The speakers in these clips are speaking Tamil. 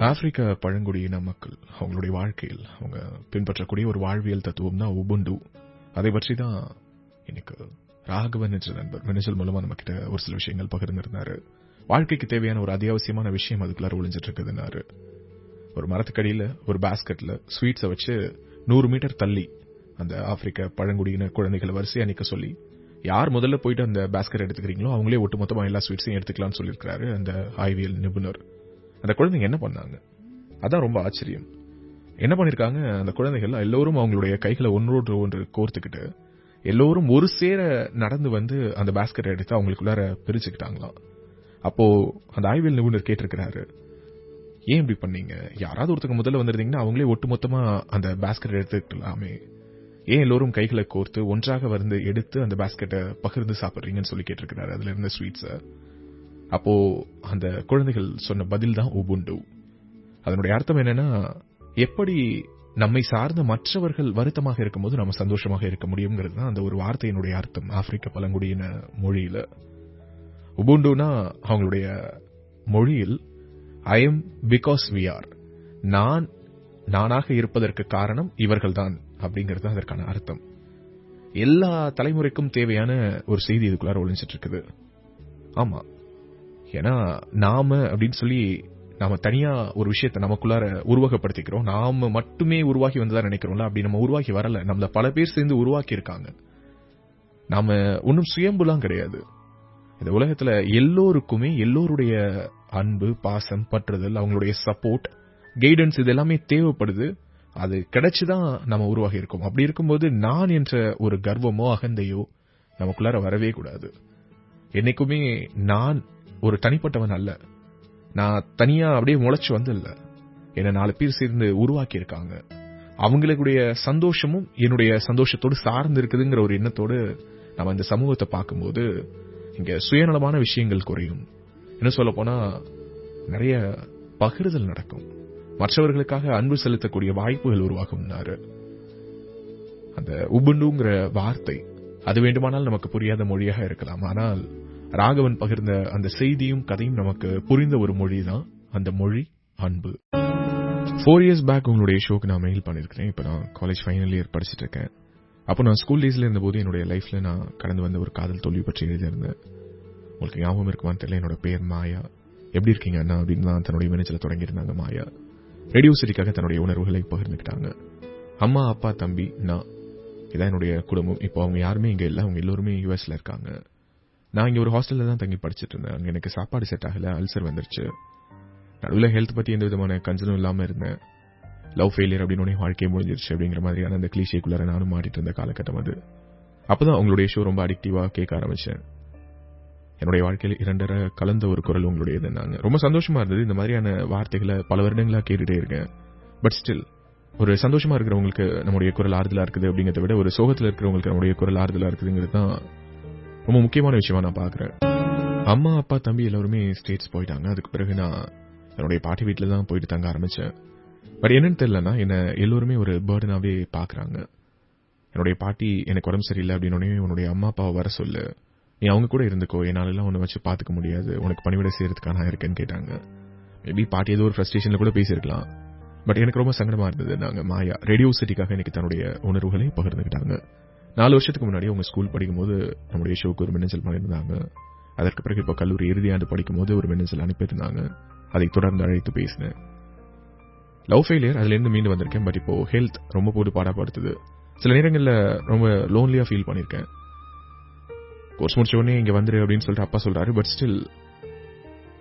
ஆப்பிரிக்க பழங்குடியின மக்கள் அவங்களுடைய வாழ்க்கையில் அவங்க பின்பற்றக்கூடிய ஒரு வாழ்வியல் தத்துவம் தான் உபுண்டு. அதை பற்றி தான் இன்னைக்கு ராகவன் என்ற நண்பர் மின்னஞ்சல் மூலமா நம்ம கிட்ட ஒரு சில விஷயங்கள் பகிர்ந்திருந்தாரு. வாழ்க்கைக்கு தேவையான ஒரு அத்தியாவசியமான விஷயம் அதுக்குள்ளார ஒளிஞ்சிட்டு இருக்குதுன்னாரு. ஒரு மரத்துக்கடியில ஒரு பாஸ்கெட்ல ஸ்வீட்ஸை வச்சு 100 மீட்டர் தள்ளி அந்த ஆப்பிரிக்க பழங்குடியின குழந்தைகளை வரிசையா நிக்க சொல்லி யார் முதல்ல போயிட்டு அந்த பாஸ்கெட் எடுத்துக்கிறீங்களோ அவங்களே ஒட்டுமொத்தமா எல்லா ஸ்வீட்ஸையும் எடுத்துக்கலாம்னு சொல்லியிருக்காரு அந்த ஆய்வியல் நிபுணர். அந்த குழந்தைங்க என்ன பண்ணாங்க? அதான் ரொம்ப ஆச்சரியம். என்ன பண்ணிருக்காங்க? அந்த குழந்தைகள் எல்லோரும் அவங்களுடைய கைகளை ஒன்றோடு ஒன்று கோர்த்துக்கிட்டு எல்லோரும் ஒரு சேர நடந்து வந்து அந்த பாஸ்கெட் எடுத்து அவங்களுக்குள்ளார பிரிச்சுக்கிட்டாங்களாம். அப்போ அந்த ஆய்வியல் நிபுணர் கேட்டிருக்கிறாரு, ஏன் இப்படி பண்ணீங்க? யாராவது ஒருத்தங்க முதல்ல வந்திருந்தீங்கன்னா அவங்களே ஒட்டுமொத்தமா அந்த பாஸ்கெட் எடுத்துக்கலாமே, ஏன் எல்லோரும் கைகளை கோர்த்து ஒன்றாக வந்து எடுத்து அந்த பாஸ்கெட்டை பகிர்ந்து சாப்பிடுறீங்கன்னு சொல்லி கேட்டிருக்கிறாரு அதுல இருந்த ஸ்வீட்ஸ. அப்போ அந்த குழந்தைகள் சொன்ன பதில் தான் உபுண்டு. அதனுடைய அர்த்தம் என்னன்னா, எப்படி நம்மை சார்ந்த மற்றவர்கள் வருத்தமாக இருக்கும்போது நம்ம சந்தோஷமாக இருக்க முடியுங்கிறது தான் அந்த ஒரு வார்த்தையினுடைய அர்த்தம் ஆப்பிரிக்க பழங்குடியின மொழியில. உபுண்டுனா அவங்களுடைய மொழியில் I am because we are, நானாக இருப்பதற்கு காரணம் இவர்கள்தான் அப்படிங்கிறது அதற்கான அர்த்தம். எல்லா தலைமுறைக்கும் தேவையான ஒரு செய்தி இதுக்குள்ளார ஒளிஞ்சிட்டு இருக்குது. ஆமா, ஏன்னா நாம அப்படின்னு சொல்லி நாம தனியா ஒரு விஷயத்தை நமக்குள்ளார உருவகப்படுத்திக்கிறோம். நாம மட்டுமே உருவாகி வந்ததா நினைக்கிறோம்ல, அப்படி நம்ம உருவாக்கி வரல. நம்மள பல பேர் சேர்ந்து உருவாக்கி இருக்காங்க. நாம ஒன்னும் சுயம்புலாம் கிடையாது. இந்த உலகத்துல எல்லோருக்குமே எல்லோருடைய அன்பு, பாசம், பற்றுதல், அவங்களுடைய சப்போர்ட், கைடன்ஸ் இது எல்லாமே தேவைப்படுது. அது கிடைச்சுதான் நம்ம உருவாகி இருக்கோம். அப்படி இருக்கும்போது நான் என்ற ஒரு கர்வமோ அகந்தையோ நமக்குள்ளார வரவே கூடாது. என்னைக்குமே நான் ஒரு தனிப்பட்டவன் அல்ல. நான் தனியா அப்படியே முளைச்சு வந்து இல்ல. என்ன 4 பேர் சேர்ந்து உருவாக்கி இருக்காங்க. அவங்களுடைய சந்தோஷமும் என்னுடைய சந்தோஷத்தோடு சார்ந்து இருக்குதுங்கிற ஒரு எண்ணத்தோடு நம்ம இந்த சமூகத்தை பார்க்கும்போது இங்க சுயநலமான விஷயங்கள் குறையும். என்ன சொல்ல போனா நிறைய பகிர்தல் நடக்கும். மற்றவர்களுக்காக அன்பு செலுத்தக்கூடிய வாய்ப்புகள் உருவாகும்னாரு. அந்த உபுண்டுங்கிற வார்த்தை அது வேண்டுமானால் நமக்கு புரியாத மொழியாக இருக்கலாம். ஆனால் ராகவன் பகிர்ந்த அந்த செய்தியும் கதையும் நமக்கு புரிந்த ஒரு மொழி தான். அந்த மொழி அன்பு. 4 years பேக் உங்களுடைய ஷோக்கு நான் மெயில் பண்ணிருக்கேன். இப்ப நான் காலேஜ் ஃபைனல் இயர் படிச்சுட்டு இருக்கேன். அப்போ நான் ஸ்கூல் டேஸ்ல இருந்தபோது என்னுடைய லைஃப்ல நான் கடந்து வந்த ஒரு காதல் தோல்வி பற்றி எழுதியிருந்தேன். உங்களுக்கு ஞாபகம் இருக்குமான்னு தெரியல. என்னோட பேர் மாயா. எப்படி இருக்கீங்க அண்ணா அப்படின்னு தான் தன்னுடைய மினிச்சில தொடங்கியிருந்தாங்க மாயா. ரேடியோ சிட்டிக்காக தன்னுடைய உணர்வுகளை பகிர்ந்துக்கிட்டாங்க. அம்மா, அப்பா, தம்பி, நான், இதான் என்னுடைய குடும்பம். இப்போ அவங்க யாருமே இங்க இல்ல. அவங்க எல்லோருமே யுஎஸ்ல இருக்காங்க. நான் இங்க ஒரு ஹாஸ்டல்ல தான் தங்கி படிச்சுட்டு இருந்தேன். அங்க எனக்கு சாப்பாடு செட் ஆகல, அல்சர் வந்துருச்சு. நடுவில் ஹெல்த் பத்தி எந்த விதமான கன்சர்னும் இல்லாம இருந்தேன். லவ் ஃபெயிலியர் அப்படின்னு வாழ்க்கையை முடிஞ்சிருச்சு அப்படிங்கிற மாதிரியான அந்த கிளீஷேக்குள்ளார நானும் மாட்டிட்டு இருந்த காலகட்டம் அது. அப்பதான் உங்களுடைய ஷோ ரொம்ப அடிக்டிவா கேட்க ஆரம்பிச்சேன். என்னுடைய வாழ்க்கையில் 2 கலந்த ஒரு குரல் உங்களுடையது. நாங்க ரொம்ப சந்தோஷமா இருந்தது. இந்த மாதிரியான வார்த்தைகளை பல வருடங்களா கேட்டுட்டே இருக்கேன். பட் ஸ்டில் ஒரு சந்தோஷமா இருக்கிறவங்களுக்கு நம்முடைய குரல் ஆறுதலா இருக்குது அப்படிங்கறத விட ஒரு சோகத்துல இருக்கிறவங்களுக்கு நம்முடைய குரல் ஆறுதலா இருக்குதுங்கிறது தான் ரொம்ப முக்கியமான விஷயமா நான் பாக்குறேன். அம்மா, அப்பா, தம்பி எல்லாருமே ஸ்டேட்ஸ் போயிட்டாங்க. அதுக்கு பிறகு நான் என்னுடைய பாட்டி வீட்டுல தான் போயிட்டு தங்க ஆரம்பிச்சேன். பட் என்னன்னு தெரியலன்னா என்ன எல்லோருமே ஒரு பேர்டனாவே பாக்குறாங்க. என்னுடைய பாட்டி எனக்கு உடம்பு சரியில்லை அப்படின்னு உன்னுடைய அம்மா அப்பாவை வர சொல்லு, நீ அவங்க கூட இருந்துக்கோ, என்னால எல்லாம் உன்னை வச்சு பாத்துக்க முடியாது, உனக்கு பணிவிட செய்யறதுக்கான நான் இருக்கேன்னு கேட்டாங்க. மேபி பாட்டி ஏதோ ஒரு ஃப்ரஸ்ட்ரேஷன்ல கூட பேசியிருக்கலாம். பட் எனக்கு ரொம்ப சங்கடமா இருந்தது. நாங்க மாயா ரேடியோ சிட்டிக்காக எனக்கு தன்னுடைய உணர்வுகளை பகிர்ந்துக்கிட்டாங்க. 4 வருஷத்துக்கு முன்னாடி அவங்க ஸ்கூல் படிக்கும்போது நம்முடைய ஷோக்கு ஒரு மின்னஞ்சல் பண்ணியிருந்தாங்க. அதற்கு பிறகு இப்ப கல்லூரி இறுதி ஆண்டு படிக்கும்போது ஒரு மின்னஞ்சல் அனுப்பியிருந்தாங்க. அதை தொடர்ந்து அழைத்து பேசினேன். லவ் ஃபெயிலியர் அதுல இருந்து மீண்டு வந்திருக்கேன். பட் இப்போ ஹெல்த் ரொம்ப போட்டு பாடப்படுத்துது. சில நேரங்கள்ல ரொம்ப லோன்லியா ஃபீல் பண்ணிருக்கேன். கோர்ஸ் முடிச்ச உடனே இங்க வந்துரு அப்படின்னு சொல்லிட்டு அப்பா சொல்றாரு. பட் ஸ்டில்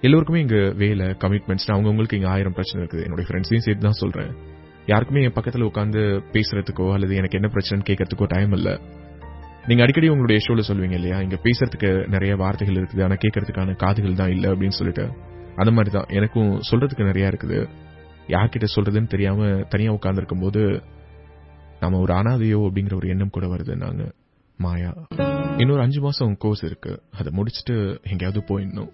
எல்லோருக்குமே இங்க வேலை, கமிட்மெண்ட்ஸ், அவங்களுக்கு இங்க 1000 பிரச்சனை இருக்குது. என்னுடைய ஃப்ரெண்ட்ஸையும் சேர்த்து தான் சொல்றேன். யாருக்குமே என் பக்கத்துல உட்காந்து பேசுறதுக்கோ அல்லது எனக்கு என்ன பிரச்சனைன்னு கேட்கறதுக்கோ டைம் இல்ல. நீங்க அடிக்கடி உங்களுடைய ஷோல சொல்லுவீங்க இல்லையா, இங்க பேசுறதுக்கு நிறைய வார்த்தைகள் இருக்குது, ஆனா கேட்கறதுக்கான காதுகள் தான் இல்ல அப்படின்னு சொல்லிட்டு. அந்த மாதிரி தான் எனக்கும் சொல்றதுக்கு நிறைய இருக்குது. யார்கிட்ட சொல்றதுன்னு தெரியாம தனியா உட்கார்ந்து இருக்கும் போது நாம ஒரு அனாதையோ அப்படிங்கிற ஒரு எண்ணம் கூட வருது. நாங்க மாயா இன்னொரு 5 மாசம் கோர்ஸ் இருக்கு. அதை முடிச்சுட்டு எங்கேயாவது போயிடணும்.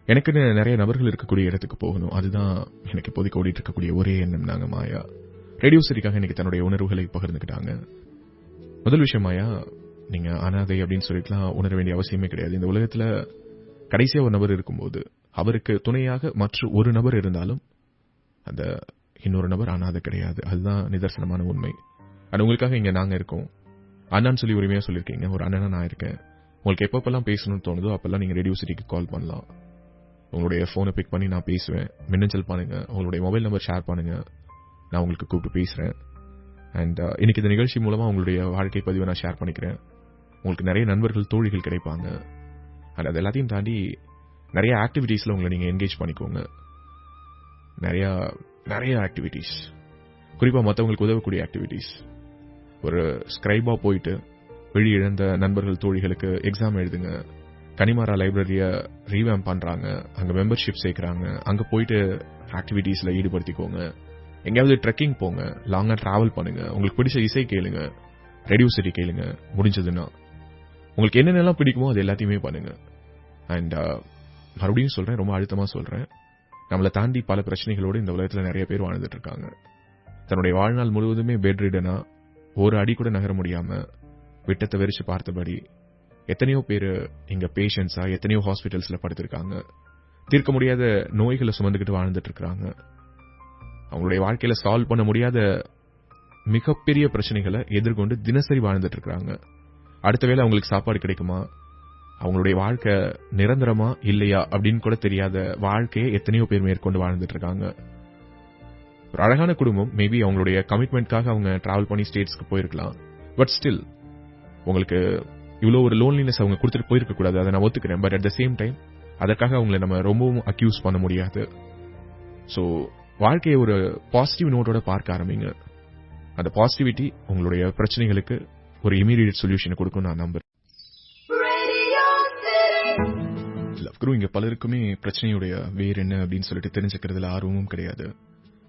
எனக்குன்னு நிறைய நபர்கள் இருக்கக்கூடிய இடத்துக்கு போகணும். அதுதான் எனக்கு இப்போதைக்கு ஓடிட்டு இருக்கக்கூடிய ஒரே எண்ணம். நாங்க மாயா ரேடியோ சிட்டிக்காக எனக்கு தன்னுடைய உணர்வுகளை பகிர்ந்துக்கிட்டாங்க. முதல் விஷயம் மாயா, நீங்க அனாதை அப்படின்னு சொல்லிட்டுலாம் உணர வேண்டிய அவசியமே கிடையாது. இந்த உலகத்துல கடைசியா ஒரு நபர் இருக்கும்போது அவருக்கு துணையாக மற்ற ஒரு நபர் இருந்தாலும் அந்த இன்னொரு நபர் அனாதை கிடையாது. அதுதான் நிதர்சனமான உண்மை. அது உங்களுக்காக இங்க நாங்க இருக்கோம். அண்ணான்னு சொல்லி உரிமையா சொல்லியிருக்கீங்க. ஒரு அண்ணனா நான் இருக்கேன். உங்களுக்கு எப்பப்பெல்லாம் பேசணும்னு தோணுதோ அப்பெல்லாம் நீங்க ரேடியோ சிட்டிக்கு கால் பண்ணலாம். உங்களுடைய போனை பிக் பண்ணி நான் பேசுவேன். மின்னஞ்சல் பண்ணுங்க, உங்களுடைய மொபைல் நம்பர் ஷேர் பண்ணுங்க, நான் உங்களுக்கு கூப்பிட்டு பேசுறேன். அண்ட் இன்னைக்கு இந்த நிகழ்ச்சி மூலமா உங்களுடைய வாழ்க்கை பதிவை நான் ஷேர் பண்ணிக்கிறேன். உங்களுக்கு நிறைய நண்பர்கள், தோழிகள் கிடைப்பாங்க. அண்ட் அது எல்லாத்தையும் தாண்டி நிறைய ஆக்டிவிட்டீஸ்ல உங்களை நீங்க என்கேஜ் பண்ணிக்கோங்க. நிறைய ஆக்டிவிட்டீஸ், குறிப்பா மற்றவங்களுக்கு உதவக்கூடிய ஆக்டிவிட்டீஸ். ஒரு ஸ்கிரைபா போயிட்டு வெளி இழந்த நண்பர்கள், தோழிகளுக்கு எக்ஸாம் எழுதுங்க. கனிமாரா லைப்ரரிய ரீவேம் பண்றாங்க, அங்க மெம்பர்ஷிப் சேர்க்கிறாங்க. அங்க போயிட்டு ஆக்டிவிட்டீஸ்ல ஈடுபடுத்திக்கோங்க. எங்கேயாவது ட்ரெக்கிங் போங்க, லாங்கா டிராவல் பண்ணுங்க. உங்களுக்கு பிடிச்ச இசை கேளுங்க, ரேடியோ சிட்டி கேளுங்க. முடிஞ்சதுன்னா உங்களுக்கு என்னென்னலாம் பிடிக்குமோ அது எல்லாத்தையுமே பண்ணுங்க. அண்ட் மறுபடியும் சொல்றேன், ரொம்ப அழுத்தமா சொல்றேன், நம்மளை தாண்டி பல பிரச்சனைகளோடு இந்த உலகத்துல நிறைய பேர் வாழ்ந்துட்டு இருக்காங்க. தன்னுடைய வாழ்நாள் முழுவதுமே பெட் ரிடனா, ஒரு அடி கூட நகர முடியாம விட்டத்தை வெறிச்சு பார்த்தபடி எத்தனையோ பேர் இங்க பேஷன்ஸா எத்தனையோ ஹாஸ்பிட்டல்ஸ்ல படுத்திருக்காங்க. தீர்க்க முடியாத நோய்களை சுமந்துக்கிட்டு வாழ்ந்துட்டு இருக்காங்க. அவங்களுடைய வாழ்க்கையில சால்வ் பண்ண முடியாத மிகப்பெரிய பிரச்சனைகளை எதிர்கொண்டு தினசரி வாழ்ந்துட்டு இருக்காங்க. அடுத்த வேளை அவங்களுக்கு சாப்பாடு கிடைக்குமா, அவங்களுடைய வாழ்க்கை நிரந்தரமா இல்லையா அப்படின்னு கூட தெரியாத வாழ்க்கையை எத்தனையோ பேர் மேற்கொண்டு வாழ்ந்துட்டு இருக்காங்க. ஒரு அழகான குடும்பம், மேபி அவங்களுடைய கமிட்மெண்ட்காக அவங்க டிராவல் பண்ணி ஸ்டேட்ஸ்க்கு போயிருக்கலாம். பட் ஸ்டில் உங்களுக்கு இவ்வளவு ஒரு லோன்லினஸ் அவங்க கொடுத்துட்டு போயிருக்க கூடாது, அதை நான் ஒத்துக்கிறேன். But at the same time அதற்காக அவங்களை நம்ம ரொம்பவும் அக்யூஸ் பண்ண முடியாது. ஸோ வாழ்க்கையை ஒரு பாசிட்டிவ் நோட்டோட பார்க்க ஆரம்பிங்க. அந்த பாசிட்டிவிட்டி உங்களுடைய பிரச்சனைகளுக்கு ஒரு இமீடியட் சொல்யூஷனை கொடுக்கும் நான் நம்புறேன். இங்க பலருக்குமே பிரச்சனையுடைய வேறு என்ன அப்படின்னு சொல்லிட்டு தெரிஞ்சுக்கிறதுல ஆர்வமும் கிடையாது.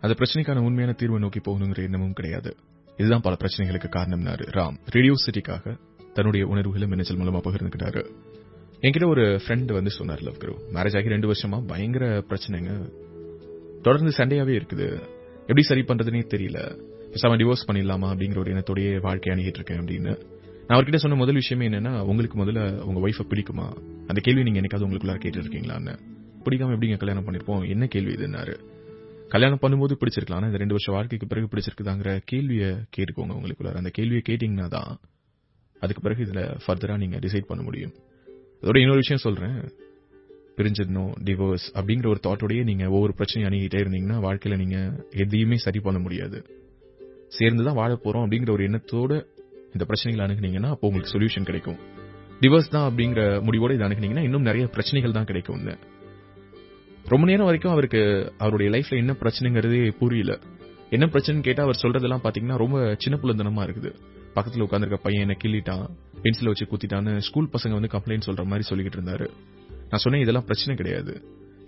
அந்த பிரச்சனைக்கான உண்மையான தீர்வை நோக்கி போகணுங்கிற எண்ணமும் கிடையாது. இதுதான் பல பிரச்சனைகளுக்கு காரணம்னாரு ராம் ரேடியோ சிட்டிக்காக தன்னுடைய உணர்வுகளை மின்னஞ்சல் மூலமா பகிர்ந்துக்கிட்டாரு. என்கிட்ட ஒரு ஃப்ரெண்ட் வந்து சொன்னார், லவ் குரு, மேரேஜ் ஆகி 2 வருஷமா பயங்கர பிரச்சனைங்க, தொடர்ந்து சண்டையாவே இருக்குது, எப்படி சரி பண்றதுன்னே தெரியல, பேசாம டிவோர்ஸ் பண்ணிடலாமா அப்படிங்கிற ஒரு எண்ணத்தோடய வாழ்க்கை அணுகிட்டு இருக்கேன் அப்படின்னு. நான் அவர்கிட்ட சொன்ன முதல் விஷயமே என்னன்னா, உங்களுக்கு முதல்ல உங்க ஒய்ஃபை பிடிக்குமா, அந்த கேள்வி நீங்க என்னைக்காவது உங்களுக்குள்ள கேட்டு இருக்கீங்களான்னு. பிடிக்காம எப்படிங்க கல்யாணம் பண்ணிருப்போம், என்ன கேள்வி இதுன்னாரு. கல்யாணம் பண்ணும்போது பிடிச்சிருக்கலாம், ஆனா இந்த 2 வருஷம் வாழ்க்கைக்கு பிறகு பிடிச்சிருக்குதாங்கிற கேள்வியை கேட்டுக்கோங்க உங்களுக்குள்ள. அந்த கேள்வியை கேட்டீங்கன்னா தான் அதுக்கு பிறகு இதுல ஃபர்தரா நீங்க டிசைட் பண்ண முடியும். அதோட இன்னொரு விஷயம் சொல்றேன், பிரிஞ்சிடணும், டிவோர்ஸ் அப்படிங்கிற ஒரு தாட்டோடய நீங்க ஒவ்வொரு பிரச்சனையும் அணுகிட்டே இருந்தீங்கன்னா வாழ்க்கையில நீங்க எதையுமே சரி பண்ண முடியாது. சேர்ந்துதான் வாழ போறோம் அப்படிங்கிற ஒரு எண்ணத்தோட இந்த பிரச்சனைகளை அணுகுனீங்கன்னா அப்போ உங்களுக்கு சொல்யூஷன் கிடைக்கும். டிவோர்ஸ் தான் அப்படிங்கிற முடிவோட இதை அணுகுனீங்கன்னா இன்னும் நிறைய பிரச்சனைகள் தான் கிடைக்கும். ரொம்ப நேரம் வரைக்கும் அவருக்கு அவருடைய லைஃப்ல என்ன பிரச்சனைங்கிறதே புரியல. என்ன பிரச்சனைன்னு கேட்டா அவர் சொல்றதெல்லாம் பாத்தீங்கன்னா ரொம்ப சின்ன புள்ளத்தனமா இருக்குது. பக்கத்துல உட்கார்ந்திருக்க பையன் என்ன கிள்ளிட்டான், பென்சில வச்சு குத்திட்டான்னு ஸ்கூல் பசங்க வந்து கம்ப்ளைண்ட் சொல்ற மாதிரி சொல்லிக்கிட்டு இருந்தாரு. நான் சொன்னேன், இதெல்லாம் பிரச்சனை கிடையாது,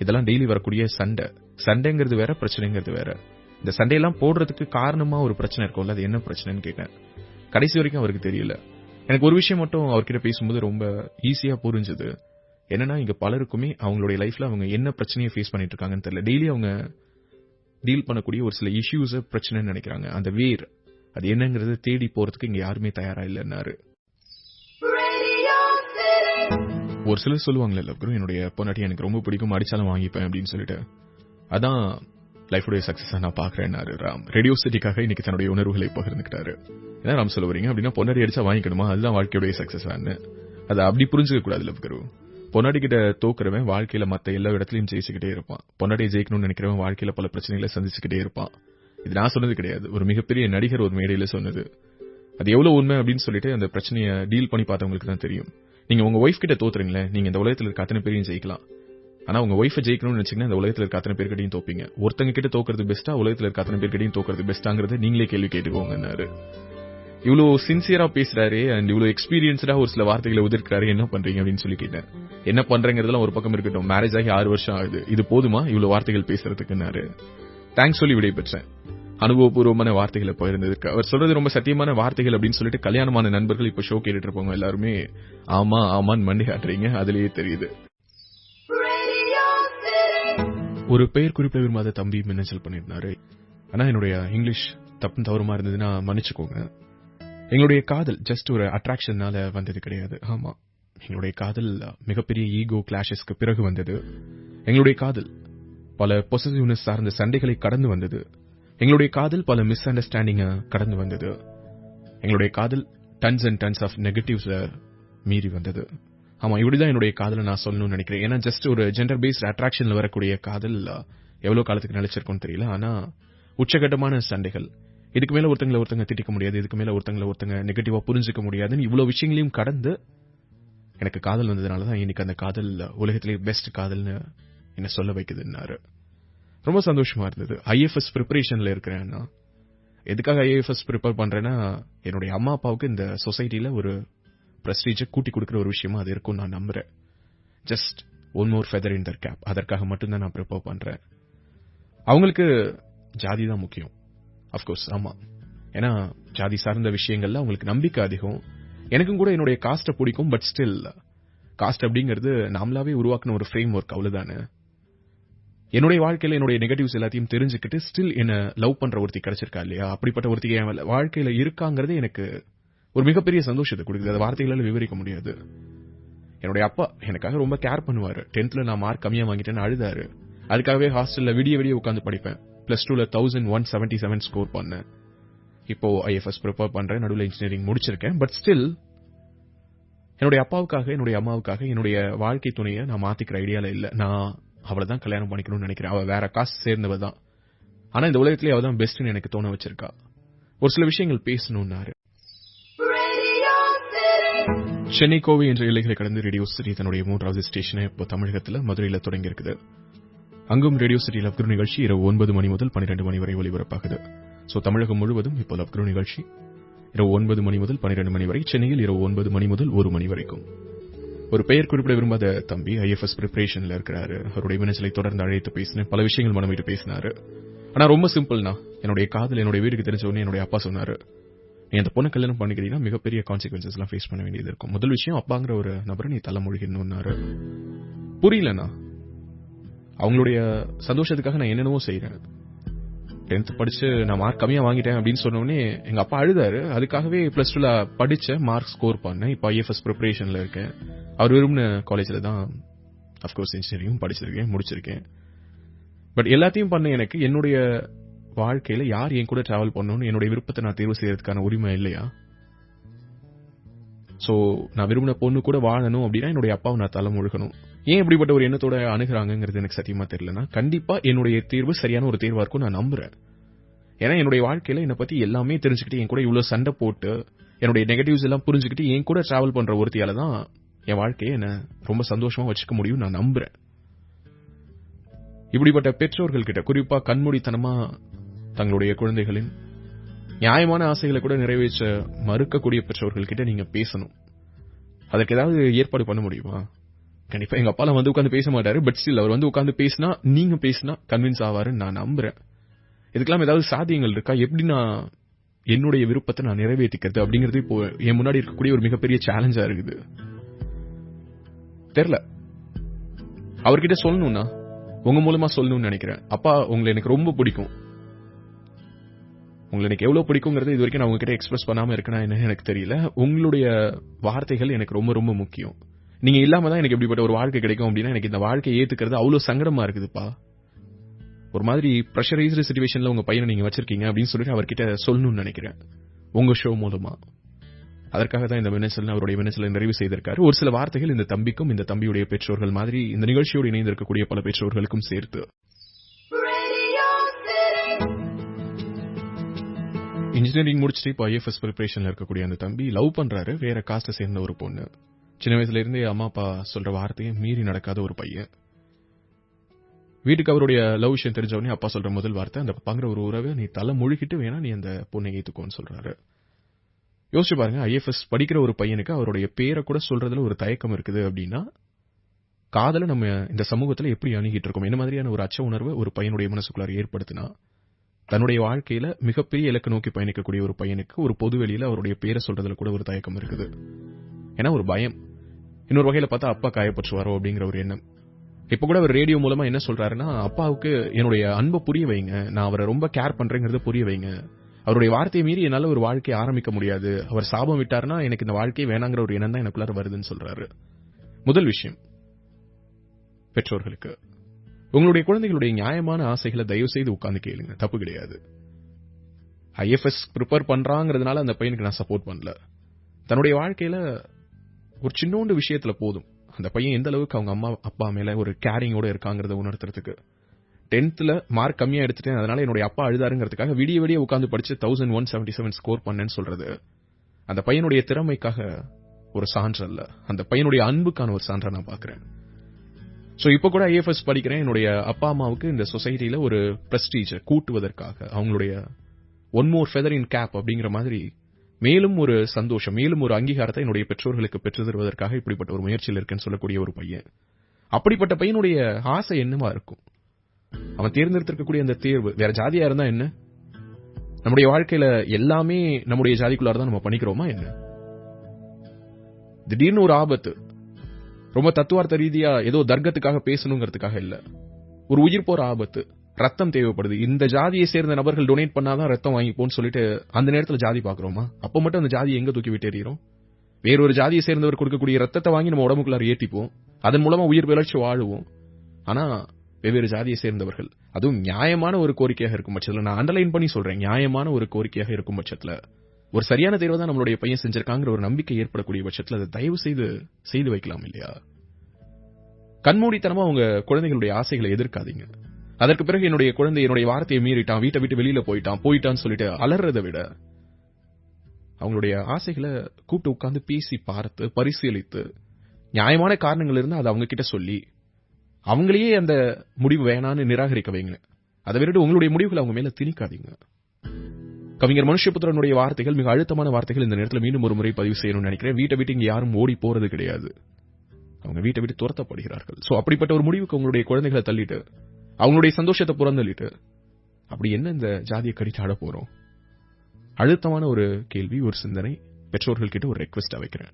இதெல்லாம் டெய்லி வரக்கூடிய சண்டைங்கிறது வேற, பிரச்சனைங்கிறது வேற. இந்த சண்டையெல்லாம் போடுறதுக்கு காரணமா ஒரு பிரச்சனை இருக்கும்ல, அது என்ன பிரச்சனைன்னு கேட்டேன். கடைசி வரைக்கும் அவருக்கு தெரியல. எனக்கு ஒரு விஷயம் மட்டும் அவர்கிட்ட பேசும்போது ரொம்ப ஈஸியா புரிஞ்சது. என்னன்னா, இங்க பலருக்குமே அவங்களுடைய லைஃப்ல அவங்க என்ன பிரச்சனையை ஃபேஸ் பண்ணிட்டு இருக்காங்கன்னு தெரியல. டெய்லி அவங்க டீல் பண்ணக்கூடிய ஒரு சில இஷ்யூஸ் பிரச்சனைன்னு நினைக்கிறாங்க. அந்த வேர் அது என்னங்கிறது தேடி போறதுக்கு இங்க யாருமே தயாரா இல்லைன்னாரு. ஒரு சிலர் சொல்லுவாங்களே, லவ் குரு, என்னுடைய பொன்னாட்டி எனக்கு ரொம்ப பிடிக்கும், அடிச்சாலும் வாங்கிப்பேன் அப்படின்னு சொல்லிட்டு. அதான் லைஃபுடைய சக்சஸா நான் பாக்குறேன்னாரு ராம். ரேடியோ சிட்டிக்காக இன்னைக்கு தன்னுடைய உணர்வுகளை பகிர்ந்துக்கிட்டாரு. என்ன ராம் சொல்ல வரீங்க அப்படின்னா, பொன்னாடி அடிச்சா வாங்கிக்கணுமா, அதுதான் வாழ்க்கையுடைய சக்சஸான்னு? அதை அப்படி புரிஞ்சுக்க கூடாது லவ் குரு. பொன்னாடி கிட்ட தோக்குறவன் வாழ்க்கையில மத்த எல்லா இடத்துலயும் ஜெயிச்சுக்கிட்டே இருப்பான். பொன்னாடியை ஜெயிக்கணும்னு நினைக்கிறவன் வாழ்க்கையில பல பிரச்சனைகளை சந்திச்சுக்கிட்டே இருப்பான். இது நான் சொன்னது கிடையாது, ஒரு மிகப்பெரிய நடிகர் ஒரு மேடையில சொன்னது. அது எவ்வளவு உண்மை அப்படின்னு சொல்லிட்டு அந்த பிரச்சனையை டீல் பண்ணி பார்த்தவங்களுக்கு தான் தெரியும். நீங்க உங்க ஒய்ஃப் கிட்ட தோத்துறீங்களே, நீங்க இந்த உலகத்துல இருக்க அத்தனை பேரையும் ஜெயிக்கலாம். ஆனா உங்க ஒய்ஃபை ஜெயிக்கணும்னு நினைச்சீங்கன்னா இந்த உலகத்துல இருக்க அத்தனை பேர்கிட்டையும் தோப்பீங்க. ஒருத்தங்க கிட்ட தோக்கிறது பெஸ்டா, உலகத்துல இருக்க அத்தனை பேர்கிட்டையும் தோக்கிறது பெஸ்டாங்கிறத நீங்களே கேள்வி கேட்டுக்கோங்கன்னாரு. இவ்வளவு சின்சியரா பேசுறாரு அண்ட் இவ்வளவு எக்ஸ்பீரியன்ஸ்டா ஒரு சில வார்த்தைகளை உதிர்க்கிறாரு, என்ன பண்றீங்க அப்படின்னு சொல்லி கேட்டேன். என்ன பண்றேங்கிறதுலாம் ஒரு பக்கம் இருக்கட்டும், மேரேஜ் ஆகி 6 வருஷம் ஆகுது, இது போதுமா இவ்வளவு வார்த்தைகள் பேசுறதுக்குன்னாரு. தேங்க்ஸ் சொல்லி விடை பெற்றேன். அனுபவபூர்வமான வார்த்தைகளை பகிர்ந்ததுக்கு. அவர் சொல்றது ரொம்ப சத்தியமான வார்த்தைகள் அப்படின்னு சொல்லிட்டு கல்யாணமான நண்பர்கள் இப்ப ஷோ கேட்டுட்டு இருப்போங்க எல்லாருமே ஆமா ஆமான்னு மண்டி ஆட்டுறீங்க, அதுலயே தெரியுது. ஒரு பெயர் குறிப்பிட விரும்பாத தம்பி மின்னஞ்சல் பண்ணிருந்தாரு. ஆனா என்னுடைய இங்கிலீஷ் தப்பு தவறுமா இருந்ததுன்னா மன்னிச்சுக்கோங்க. எங்களுடைய காதல் ஜஸ்ட் ஒரு அட்ராக்ஷனால வந்தது கிடையாது. ஆமா, எங்களுடைய காதல் மிகப்பெரிய ஈகோ கிளாஷஸ்க்கு பிறகு வந்தது. எங்களுடைய காதல் பல பொசசிவ்னஸ் சார்ந்த சண்டைகளை கடந்து வந்தது. எங்களுடைய காதல் பல மிஸ் அண்டர்ஸ்டாண்டிங்க கடந்து வந்தது. எங்களுடைய காதல் tons and tons of negatives மீறி வந்தது. ஆமா, இப்படிதான் என்னுடைய காதலை நான் சொல்லணும்னு நினைக்கிறேன். ஏன்னா ஜஸ்ட் ஒரு ஜெண்டர் பேஸ்ட் அட்ராக்ஷன்ல வரக்கூடிய காதல் எவ்வளவு காலத்துக்கு நிலைச்சிருக்கும்னு தெரியல. ஆனா உச்சகட்டமான சண்டைகள், இதுக்கு மேல ஒருத்தங்க திட்டிக்க முடியாது, இதுக்கு மேல ஒருத்தங்க நெகட்டிவா புரிஞ்சுக்க முடியாதுன்னு இவ்வளவு விஷயங்களையும் கடந்து எனக்கு காதல் வந்ததுனாலதான் இன்னைக்கு அந்த காதல் உலகத்திலேயே பெஸ்ட் காதல்னு என்ன சொல்ல வைக்குதுன்னாரு. ரொம்ப சந்தோஷமா இருந்தது. ஐஎஃப்எஸ் ப்ரிப்பரேஷன்ல இருக்கிறேன்னா, எதுக்காக ஐஎஃப்எஸ் ப்ரிப்பேர் பண்றேன்னா, என்னுடைய அம்மா அப்பாவுக்கு இந்த சொசைட்டில ஒரு பிரஸ்டீஜ கூட்டி கொடுக்கிற ஒரு விஷயமா அது இருக்கும் நான் நம்புறேன். Just one more feather in the cap, அதற்காக மட்டும்தான் நான் ப்ரிப்பேர் பண்றேன். அவங்களுக்கு ஜாதி தான் முக்கியம், அப்கோர்ஸ். ஆமா, ஏன்னா ஜாதி சார்ந்த விஷயங்கள்ல அவங்களுக்கு நம்பிக்கை அதிகம். எனக்கும் கூட என்னுடைய காஸ்ட பிடிக்கும். பட் ஸ்டில் காஸ்ட் அப்படிங்கிறது நாமளாவே உருவாக்குன ஒரு ஃப்ரேம் ஒர்க், அவ்வளவுதானே. என்னுடைய வாழ்க்கையில என்னுடைய நெகட்டிவ்ஸ் எல்லாத்தையும் தெரிஞ்சுக்கிட்டு ஸ்டில் என்ன லவ் பண்ற ஒருத்தி கிடைச்சிருக்கா இல்லையா, அப்படிப்பட்ட ஒருத்தி என் வாழ்க்கையில இருக்காங்கிறது எனக்கு ஒரு மிகப்பெரிய சந்தோஷத்தை கொடுக்குது. அதை வார்த்தைகளால விவரிக்க முடியாது. என்னுடைய அப்பா எனக்காக ரொம்ப கேர் பண்ணுவாரு. 10th நான் மார்க் கம்மியா வாங்கிட்டேன்னு அழுதாரு. அதுக்காகவே ஹாஸ்டல்ல விடிய உட்காந்து படிப்பேன். +2ல 1177 ஸ்கோர் பண்ணேன். இப்போ ஐஎஃப்எஸ் ப்ரிப்பேர் பண்றேன், நடுவில் இன்ஜினியரிங் முடிச்சிருக்கேன். பட் ஸ்டில் என்னுடைய அப்பாவுக்காக, என்னுடைய அம்மாவுக்காக என்னுடைய வாழ்க்கை துணையை நான் மாத்திக்கிற ஐடியால இல்ல. நான் அவளை தான் கல்யாணம் பண்ணிக்கணும்னு நினைக்கிறேன். அவ வேற காசு சேர்ந்தவ தான். ஆனா இந்த உலகத்திலேயே அவ தான் பெஸ்ட்னு எனக்கு தோண வச்சிருக்கா. ஒரு சில விஷயங்கள் பேசணும்னாரு. சென்னை கோவை என்ற எல்லைகளை கடந்து ரேடியோ சிட்டி தன்னுடைய 3வது ஸ்டேஷனை இப்போ தமிழகத்தில் மதுரையில் தொடங்கி இருக்குது. அங்கும் ரேடியோ சிட்டி லவ் குரு நிகழ்ச்சி இரவு 9 மணி முதல் 12 மணி வரை ஒலிபரப்பாகுது. சோ தமிழகம் முழுவதும் இப்போ லவ் குரு நிகழ்ச்சி இரவு 9 மணி முதல் 12 மணி வரை, சென்னையில் இரவு 9 மணி முதல் 1 மணி வரைக்கும். ஒரு பெயர் குறிப்பிட விரும்பாத தம்பி ஐஎஃப்எஸ் பிரிப்பரேஷன்ல இருக்கிறாரு. அவருடைய மின்னஞ்சலை தொடர்ந்து அழைத்து பேசினேன். பல விஷயங்கள் மனம் விட்டு பேசினாரு. ஆனா ரொம்ப சிம்பிள்னா, என்னுடைய காதல் என்னுடைய வீட்டுக்கு தெரிஞ்ச உடனே என்னுடைய அப்பா சொன்னாரு, நீ அந்த பொண்ணை கல்யாணம் பண்ணிக்கிறீங்கன்னா மிகப்பெரிய கான்சிக்வன்சஸ் எல்லாம் ஃபேஸ் பண்ண வேண்டியது இருக்கும். முதல் விஷயம், அப்பாங்கிற ஒரு நபரை நீ தலைமொழிகணும்னாரு. புரியலண்ணா, அவங்களுடைய சந்தோஷத்துக்காக நான் என்னென்னவோ செய்யறேன். 10th படிச்சு நான் மார்க் கம்மியா வாங்கிட்டேன் அப்படின்னு சொன்ன உடனே எங்க அப்பா அழுதாரு. அதுக்காகவே +2ல படிச்ச மார்க் ஸ்கோர் பண்ணேன். இப்போ ஐஎஃப்எஸ் ப்ரிப்பரேஷன்ல இருக்கேன். அவர் விரும்பின காலேஜ்ல தான் அப்கோர்ஸ் இன்ஜினியரிங் படிச்சிருக்கேன், முடிச்சிருக்கேன். பட் எல்லாத்தையும் பண்ண எனக்கு என்னுடைய வாழ்க்கையில யார் என் கூட டிராவல் பண்ணணும்னு என்னுடைய விருப்பத்தை நான் தேர்வு செய்யறதுக்கான உரிமை இல்லையா? சோ நான் விரும்பின பொண்ணு கூட வாழணும் அப்படின்னா என்னுடைய அப்பாவை நான் தலை முழுகணும். ஏன் இப்படிப்பட்ட ஒரு எண்ணத்தோட அணுகுறாங்கிறது எனக்கு சத்தியமா தெரியலனா, கண்டிப்பா என்னுடைய தேர்வு சரியான ஒரு தேர்வா இருக்கும் நான் நம்புறேன். ஏன்னா என்னுடைய வாழ்க்கையில என்னை பத்தி எல்லாமே தெரிஞ்சுக்கிட்டு என் கூட இவ்வளவு சண்டை போட்டு என்னுடைய நெகட்டிவ்ஸ் எல்லாம் புரிஞ்சுக்கிட்டு என் கூட டிராவல் பண்ற ஒருத்தியால தான் என் வாழ்க்கையை என்ன ரொம்ப சந்தோஷமா வச்சுக்க முடியும் நான் நம்புறேன். இப்படிப்பட்ட பெற்றோர்கள் கிட்ட, குறிப்பா கண்மூடித்தனமா தங்களுடைய குழந்தைகளின் நியாயமான ஆசைகளை கூட நிறைவேற்ற மறுக்கக்கூடிய பெற்றோர்கள் கிட்ட நீங்க பேசணும். அதற்கு ஏதாவது ஏற்பாடு பண்ண முடியுமா? கண்டிப்பா எங்க அப்பாலாம் வந்து உட்கார்ந்து பேச மாட்டாரு. பட் ஸ்டில் அவர் வந்து உட்கார்ந்து பேசினா, நீங்க பேசினா கன்வின்ஸ் ஆவாருன்னு நான் நம்புறேன். இதுக்கெல்லாம் ஏதாவது சாத்தியங்கள் இருக்கா? எப்படி நான் என்னுடைய விருப்பத்தை நான் நிறைவேற்றிக்கிறது அப்படிங்கிறது இப்போ என் முன்னாடி இருக்கக்கூடிய ஒரு மிகப்பெரிய சேலஞ்சா இருக்குது. தெரியல. அவர்கிட்ட சொல்லணும்னா உங்க மூலமா சொல்லணும்னு நினைக்கிறேன். அப்பா, உங்களை எனக்கு ரொம்ப பிடிக்கும். உங்களை எனக்கு எவ்வளவு பிடிக்குங்கிறது இது வரைக்கும் நான் உங்ககிட்ட எக்ஸ்பிரஸ் பண்ணாம இருக்கேனா என்னன்னு எனக்கு தெரியல. உங்களுடைய வார்த்தைகள் எனக்கு ரொம்ப ரொம்ப முக்கியம். நீங்க இல்லாம தான் எனக்கு இப்படிப்பட்ட ஒரு வாழ்க்கை கிடைக்கும் அப்படின்னா எனக்கு இந்த வாழ்க்கையை ஏத்துக்கிறது அவ்வளவு சங்கடமா இருக்குதுப்பா. ஒரு மாதிரி பிரஷரைஸ்டு சிச்சுவேஷன்ல உங்க பையனை நீங்க வச்சிருக்கீங்க அப்படின்னு சொல்லிட்டு அவர்கிட்ட சொல்லணும்னு நினைக்கிறேன் உங்க ஷோ மூலமா. அதற்காக தான் இந்த மின்னஞ்சல் அவருடைய மின்னஞ்சலை நிறைவு செய்திருக்காரு. ஒரு சில வார்த்தைகள் இந்த தம்பிக்கும் இந்த தம்பியுடைய பெற்றோர்கள் மாதிரி இந்த நிகழ்ச்சியோடு இணைந்து இருக்கக்கூடிய பல பெற்றோர்களுக்கும் சேர்த்து. இன்ஜினியரிங் முடிச்சுட்டு இப்போ ஐஎஃப்எஸ் ப்ரிப்பரேஷன்ல இருக்கக்கூடிய அந்த தம்பி லவ் பண்றாரு. வேற காஸ்ட சேர்ந்த ஒரு பொண்ணு. சின்ன வயசுல இருந்தே அம்மா அப்பா சொல்ற வார்த்தையை மீறி நடக்காத ஒரு பையன். வீட்டுக்கு அவருடைய லவ் விஷயம் தெரிஞ்ச உடனே அப்பா சொல்ற முதல் வார்த்தை, அந்த பங்கிற ஒரு உறவை நீ தலை முழுகிட்டு வேணா நீ அந்த பொண்ணை ஏத்துக்கோன்னு சொல்றாரு. யோசிச்சு பாருங்க, ஐஎஃப்எஸ் படிக்கிற ஒரு பையனுக்கு அவருடைய பேரை கூட சொல்றதுல ஒரு தயக்கம் இருக்குது அப்படின்னா, காதலை நம்ம இந்த சமூகத்துல எப்படி அணுகிட்டு இருக்கோம்? என்ன மாதிரியான ஒரு அச்ச உணர்வு ஒரு பையனுடைய மனசுக்குள்ளார ஏற்படுத்தினா, தன்னுடைய வாழ்க்கையில மிகப்பெரிய இலக்கு நோக்கி பயணிக்கக்கூடிய ஒரு பையனுக்கு ஒரு பொது வெளியில அவருடைய பேரை சொல்றதுல கூட ஒரு தயக்கம் இருக்குது. ஏன்னா ஒரு பயம். இன்னொரு வகையில பார்த்தா அப்பா காயப்பற்றுவாரோ அப்படிங்கிற ஒரு எண்ணம். இப்ப கூட அவர் ரேடியோ மூலமா என்ன சொல்றாருன்னா, அப்பாவுக்கு என்னுடைய அன்பை புரிய வைங்க, நான் அவரை ரொம்ப கேர் பண்றேங்கிறத புரிய வைங்க. அவருடைய வார்த்தையை மீறி என்னால ஒரு வாழ்க்கையை ஆரம்பிக்க முடியாது. அவர் சாபம் விட்டாருன்னா எனக்கு இந்த வாழ்க்கையை வேணாங்கிற ஒரு எண்ணம் தான் எனக்குள்ளார வருதுன்னு சொல்றாரு. முதல் விஷயம் பெற்றோர்களுக்கு உங்களுடைய குழந்தைகளுடைய நியாயமான ஆசைகளை தயவு செய்து உட்கார்ந்து கேளுங்க. தப்பு கிடையாது. IFS ப்ரிப்பேர் பண்றாங்கிறதுனால அந்த பையனுக்கு நான் சப்போர்ட் பண்ணல. தன்னுடைய வாழ்க்கையில ஒரு சின்னோண்டு விஷயத்துல போதும் அந்த பையன் எந்த அளவுக்கு அவங்க அம்மா அப்பா மேல ஒரு கேரிங்கோட இருக்காங்கறத உணர்த்துறதுக்கு. 10th மார்க் கம்மியா எடுத்துட்டேன், அதனால என்னுடைய அப்பா அழுதாருங்கிறதுக்காக விடிய விடிய உட்கார்ந்து படிச்சு 1177 ஸ்கோர் பண்ணேன்னு சொல்றது அந்த பையனுடைய திறமைக்காக ஒரு சான்று அல்ல, அந்த பையனுடைய அன்புக்கான ஒரு சான்றை நான் பார்க்கிறேன். சோ இப்ப கூட IFS படிக்கிறேன். என்னுடைய அப்பா அம்மாவுக்கு இந்த சொசைட்டில ஒரு பிரஸ்டீஜ் கூட்டுவதற்காக, அவங்களுடைய one more feather in cap அப்படிங்கிற மாதிரி மேலும் ஒரு சந்தோஷம், மேலும் ஒரு அங்கீகாரத்தை என்னுடைய பெற்றோர்களுக்கு பெற்று தருவதற்காக இப்படிப்பட்ட ஒரு முயற்சியில் இருக்கேன்னு சொல்லக்கூடிய ஒரு பையன். அப்படிப்பட்ட பையனுடைய ஆசை என்னவா இருக்கும்? அவன் தேர்ந்தெடுத்திருக்கக்கூடிய அந்த தேர்வு வேற ஜாதியா இருந்தா என்ன? நம்முடைய வாழ்க்கையில எல்லாமே நம்முடைய ஜாதிக்குள்ளார தான் நம்ம பண்ணிக்கிறோமா என்ன? திடீர்னு ஒரு ஆபத்து, ரொம்ப தத்துவார்த்த ரீதியா ஏதோ தர்க்கத்துக்காக பேசணுங்கிறதுக்காக இல்ல, ஒரு உயிர் போற ஆபத்து, ரத்தம் தேவைப்படுது, இந்த ஜாதியை சேர்ந்த நபர்கள் டொனேட் பண்ணாதான் ரத்தம் வாங்கிப்போன்னு சொல்லிட்டு அந்த நேரத்துல ஜாதி பாக்குறோமா? அப்ப மட்டும் அந்த ஜாதியை எங்க தூக்கி விட்டு எறிகிறோம்? வேறொரு ஜாதியை சேர்ந்தவர் கொடுக்கக்கூடிய ரத்தத்தை வாங்கி நம்ம உடம்புக்குள்ளார ஏத்திப்போம், அதன் மூலமா உயிர் பிழைச்சு வாழுவோம். ஆனா வெவ்வேறு ஜாதியை சேர்ந்தவர்கள், அதுவும் நியாயமான ஒரு கோரிக்கையாக இருக்கும் பட்சத்துல, நான் அண்டர்லைன் பண்ணி சொல்றேன், நியாயமான ஒரு கோரிக்கையாக இருக்கும் பட்சத்துல ஒரு சரியான தேர்வை தான் நம்மளுடைய பையன் செஞ்சிருக்காங்கிற ஒரு நம்பிக்கை ஏற்படக்கூடிய பட்சத்துல அதை தயவு செய்து வைக்கலாம் இல்லையா? கண்மூடித்தனமா உங்க குழந்தைகளுடைய ஆசைகளை எதிர்க்காதீங்க. அதற்கு பிறகு என்னுடைய குழந்தை என்னுடைய வார்த்தையை மீறிட்டான், வீட்டை விட்டு வெளியில போயிட்டான்னு சொல்லிட்டு அலறதை விட அவங்களுடைய ஆசைகளை கூப்பிட்டு உட்கார்ந்து பேசி பார்த்து பரிசீலித்து நியாயமான காரணங்கள் இருந்தா அதை அவங்க கிட்ட சொல்லி அவங்களையே அந்த முடிவு வேணான்னு நிராகரிக்க வைங்க. அதை விட்டு உங்களுடைய முடிவுகளை அவங்க மேல திணிக்காதீங்க. கவிஞர் மனுஷபுத்திரனுடைய வார்த்தைகள் மிக அழுத்தமான வார்த்தைகள். இந்த நேரத்தில் மீண்டும் ஒரு முறை பதிவு செய்யணும்னு நினைக்கிறேன். வீட்டை விட்டு இங்க யாரும் ஓடி போறது கிடையாது, அவங்க வீட்டை விட்டு துரத்தப்படுகிறார்கள். சோ அப்படிப்பட்ட ஒரு முடிவுக்கு உங்களுடைய குழந்தைகளை தள்ளிட்டு அவங்களுடைய சந்தோஷத்தை புறந்தள்ளிட்டு அப்படி என்ன இந்த ஜாதியை கடிச்சு ஆட போறோம்? அழுத்தமான ஒரு கேள்வி, ஒரு சிந்தனை, பெற்றோர்கள் கிட்ட ஒரு ரெக்வெஸ்டா வைக்கிறேன்.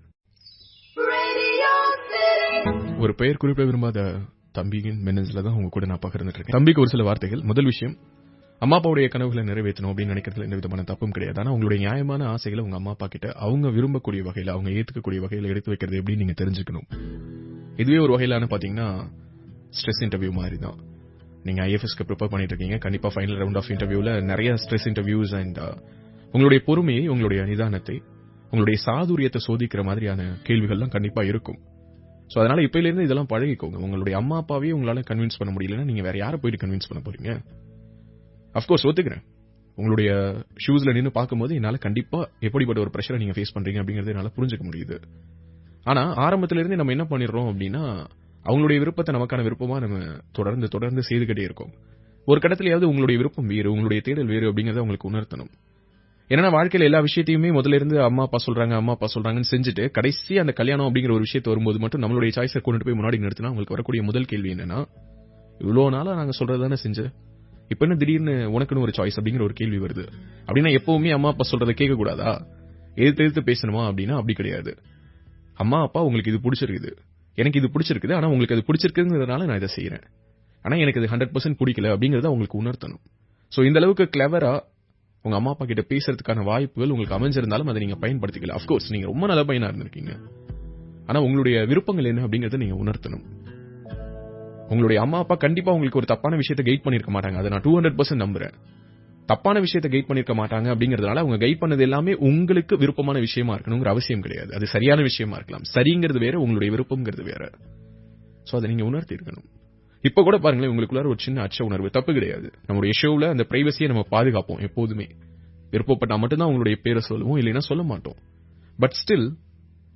ஒரு பெயர் குறிப்பிட விரும்பாத தம்பியின் மெனேஜ்ல தான் உங்க கூட நான் பகிர்ந்துட்டு இருக்கேன். தம்பிக்கு ஒரு சில வார்த்தைகள். முதல் விஷயம், அம்மா அப்பாவுடைய கனவுகளை நிறைவேற்றணும் அப்படின்னு நினைக்கிறதுல எந்த விதமான தப்பும் கிடையாது. ஆனா உங்களுடைய நியாயமான ஆசைகளை உங்க அம்மா அப்பா கிட்ட அவங்க விரும்பக்கூடிய வகையில, அவங்க ஏத்துக்கக்கூடிய வகையில எடுத்து வைக்கிறது எப்படின்னு நீங்க தெரிஞ்சுக்கணும். இதுவே ஒரு வகையிலான பாத்தீங்கன்னா ஸ்ட்ரெஸ் இன்டர்வியூ மாதிரி தான். நீங்க IFSக்கு ப்ரிப்பேர் பண்ணிட்டு இருக்கீங்க, கண்டிப்பா ஃபைனல் ரவுண்ட் ஆஃப் இன்டர்வியூல நிறைய ஸ்ட்ரெஸ் இன்டர்வியூஸ் அண்ட் உங்களுடைய பொறுமையை, உங்களுடைய நிதானத்தை, உங்களுடைய சாதுரியத்தை சோதிக்கிற மாதிரியான கேள்விகள்லாம் கண்டிப்பா இருக்கும். சோ அதனால இப்பயில இருந்து இதெல்லாம் பழகிக்கோங்க. உங்களுடைய அம்மா அப்பாவையே உங்களால கன்வின்ஸ் பண்ண முடியலன்னா நீங்க வேற யாரை போயிட்டு கன்வின்ஸ் பண்ண போறீங்க? அஃப்கோர்ஸ் ஒத்துக்கிறேன், உங்களுடைய ஷூஸ்ல நின்னு பார்க்கும்போது என்னால கண்டிப்பா எப்படிப்பட்ட ஒரு பிரஷரை நீங்க ஃபேஸ் பண்றீங்க அப்படிங்கறத என்னால புரிஞ்சுக்க முடியுது. ஆனா ஆரம்பத்துல இருந்து நம்ம என்ன பண்ணிடுறோம் அப்படின்னா, அவங்களுடைய விருப்பத்தை நமக்கான விருப்பமா நம்ம தொடர்ந்து செய்துகிட்டே இருக்கோம். ஒரு கட்டத்திலேயாவது உங்களுடைய விருப்பம் வேறு, உங்களுடைய தேடல் வேறு அப்படிங்கறத உங்களுக்கு உணர்த்தணும். ஏன்னா வாழ்க்கையில எல்லா விஷயத்தையுமே முதல்ல இருந்து அம்மா அப்பா சொல்றாங்கன்னு செஞ்சுட்டு கடைசி அந்த கல்யாணம் அப்படிங்கிற ஒரு விஷயத்தை வரும்போது மட்டும் நம்மளுடைய சாய்ஸை கொண்டு போய் முன்னாடி நிறுத்தினா உங்களுக்கு வரக்கூடிய முதல் கேள்வி என்னன்னா, இவ்வளவு நாளா நாங்க சொல்றதுதானே செஞ்ச, இப்ப என்ன திடீர்னு உனக்குன்னு ஒரு சாய்ஸ் அப்படிங்கிற ஒரு கேள்வி வருது. அப்படின்னா எப்பவுமே அம்மா அப்பா சொல்றதை கேட்க கூடாதா? எதிர்த்து பேசணுமா? அப்படின்னா அப்படி கிடையாது. அம்மா அப்பா உங்களுக்கு இது பிடிச்சிருக்குது, எனக்கு இது பிடிச்சிருக்குது, ஆனா உங்களுக்கு அது பிடிச்சிருக்குங்கிறதுனால நான் இதை செய்யறேன், ஆனா எனக்கு அது 100% பிடிக்கல அப்படிங்கறத உங்களுக்கு உணர்த்தணும். சோ இந்த அளவுக்கு கிளவரா உங்க அம்மா அப்பா கிட்ட பேசுறதுக்கான வாய்ப்புகள் உங்களுக்கு அமைஞ்சிருந்தாலும் அதை நீங்க பயன்படுத்திக்கல. அஃப்கோர்ஸ் நீங்க ரொம்ப நல்ல பையனா இருந்திருக்கீங்க, ஆனா உங்களுடைய விருப்பங்கள் என்ன அப்படிங்கறத நீங்க உணர்த்தணும். உங்களுடைய அம்மா அப்பா கண்டிப்பா உங்களுக்கு ஒரு தப்பான விஷயத்தை கைட் பண்ணிருக்க மாட்டாங்க, அதை நான் 200% நம்புறேன். தப்பான விஷயத்தை கைட் பண்ணிருக்க மாட்டாங்க அப்படிங்கறதுனால அவங்க கைட் பண்ணது எல்லாமே உங்களுக்கு விருப்பமான விஷயமா இருக்கணுங்கிற அவசியம் கிடையாது. அது சரியான விஷயமா இருக்கலாம், சரிங்கிறது வேற, உங்களுடைய விருப்பம்ங்கிறது வேற. சோ அதை நீங்க உணர்த்தி இருக்கணும். இப்ப கூட பாருங்களேன், உங்களுக்குள்ள ஒரு சின்ன அச்ச உணர்வு, தப்பு கிடையாது. நம்மளுடைய ஷோல அந்த பிரைவசியை நம்ம பாதுகாப்போம் எப்போதுமே. விருப்பப்பட்டா மட்டும்தான் உங்களுடைய பேரை சொல்லுவோம், இல்லைன்னா சொல்ல மாட்டோம். பட் ஸ்டில்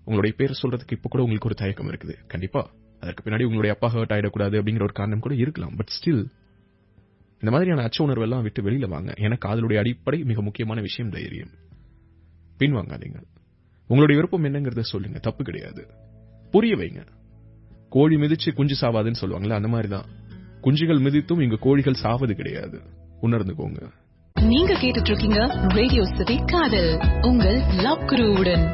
உங்களுடைய பேரை சொல்றதுக்கு இப்ப கூட உங்களுக்கு ஒரு தயக்கம் இருக்குது. கண்டிப்பா அதற்கு பின்னாடி உங்களுடைய அப்பா ஹர்ட் ஆயிடக்கூடாது அப்படிங்கிற ஒரு காரணம் கூட இருக்கலாம். பட் ஸ்டில் இந்த மாதிரியான அச்ச உணர்வு எல்லாம் விட்டு வெளியில வாங்க. ஏன்னா காதலுடைய அடிப்படை மிக முக்கியமான விஷயம் தைரியம். பின்வாங்காதீங்க. உங்களுடைய விருப்பம் என்னங்கறத சொல்லுங்க, தப்பு கிடையாது. புரிய வைங்க. கோழி மிதிச்சு குஞ்சு சாவாதுன்னு சொல்லுவாங்கல்ல, அந்த மாதிரி தான் குஞ்சுகள் மிதித்தும் இங்கு கோழிகள் சாவது கிடையாது. உணர்ந்துக்கோங்க. நீங்க கேட்டுட்டு இருக்கீங்க ரேடியோ சிட்டி காதல், உங்கள் லவ் குருவுடன்.